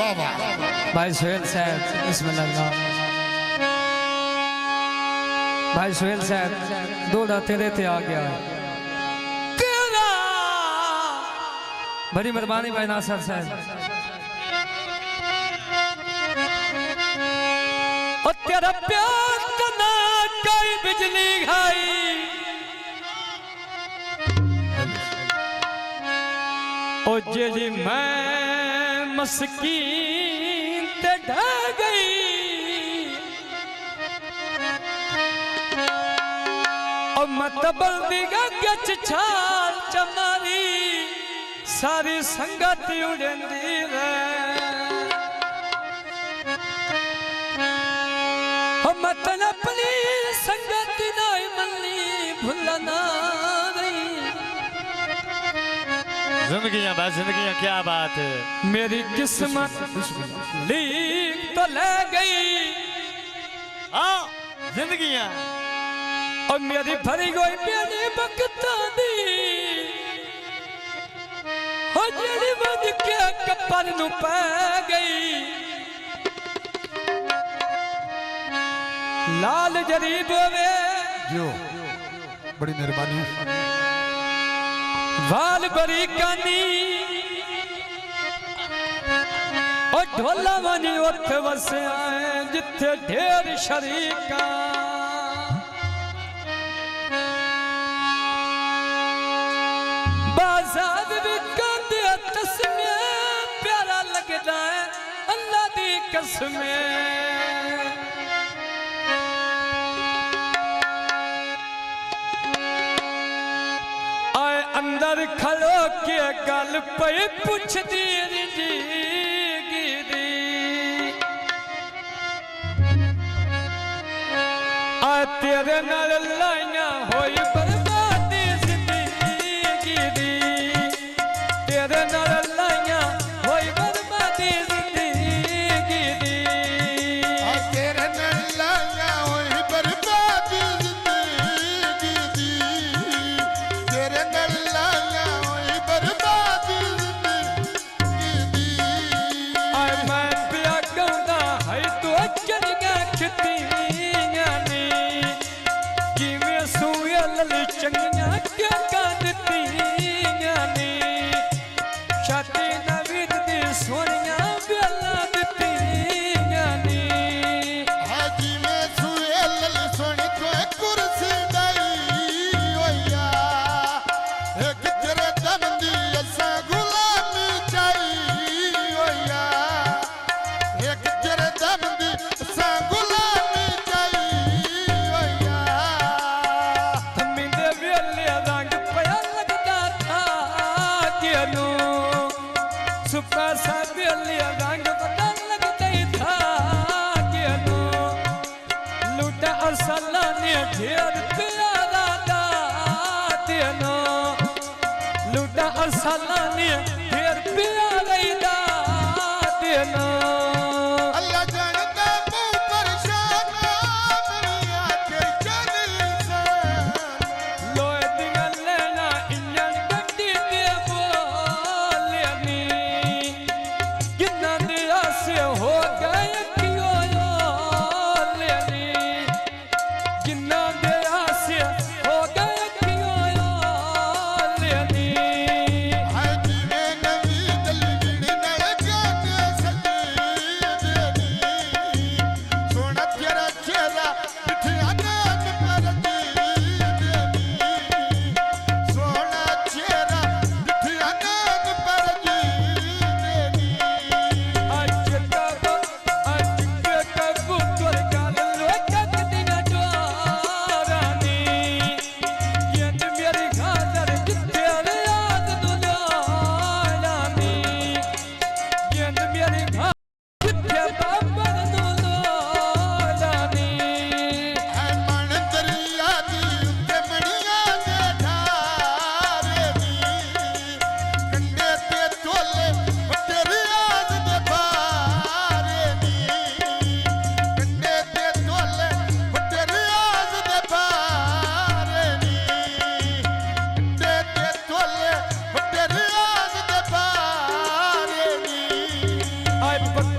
भाई सोहेल साहब बिस्मिल्लाह। भाई सोहेल साहब दौड़ा तेरे ते आ गया तेरा। बड़ी मेहरबानी भाई नासर साहब। और तेरा प्यार तना कोई बिजली खाई ओ जेड़ी मैं मस्कीन ते ढह गई और मतबल दिगा गच छाल चमारी सारी संगत उड़ंदी रे। और मतलब अपनी संगत नाई मल्ली भूलना जिंदगियां बस जिंदगियां क्या बात है। मेरी किस्मत लीक तो ले गई हाँ जिंदगियां और मेरी भरी गई मेरी बकता दी हो जड़ी बज के कपर नु पै गई। लाल जरीब वे जो बड़ी मेहरबानी वाल बरी कानी और ढोला वानी उठ वसे आए जिथे ढेर शरीका। बाजार भी कांदे तस्मे प्यारा लगदा है अल्लाह दी कसमे। अंदर खलो के गल पे पुछ दी जी आ तेरे नाल लाइया होई बर्बादी जिंदगी दी। तेरे नाल लाइया होई बर्बादी जिंदगी दी। तेरे नाल लाइया होई बर्बादी जिंदगी दी। तेरे नाल चंगिया क्या करती ने छाती नवीद दी सोनिया बेला दिती ने। हाजी में सुएल सोनी तो कुर्सी डाई होया एक तेरे दम दी असा गुलामी चाई होया एक तेरे दम दी असा गुलामी चाई होया। सुपा सा बेलिया रंग बदल लगता था केनो लूटा अरसला ने ढेर प्यारा दातेनो लूटा अरसला ने ढेर प्यारा दातेनो। अल्लाह जानता मुँह पर शाना मेरी आँखें चली से लोए दिया लेना इंजन गड्डी दे बोलेनी हो गए क्यों लेनी जिन्ना दया से हो गए क्यों लेनी। हाजी में नवी दलगड़ी नल जाके सजी देनी सोना तेरा चेहरा बिठिया नाक पर देनी सोना चेहरा बिठिया नाक पर देनी। आए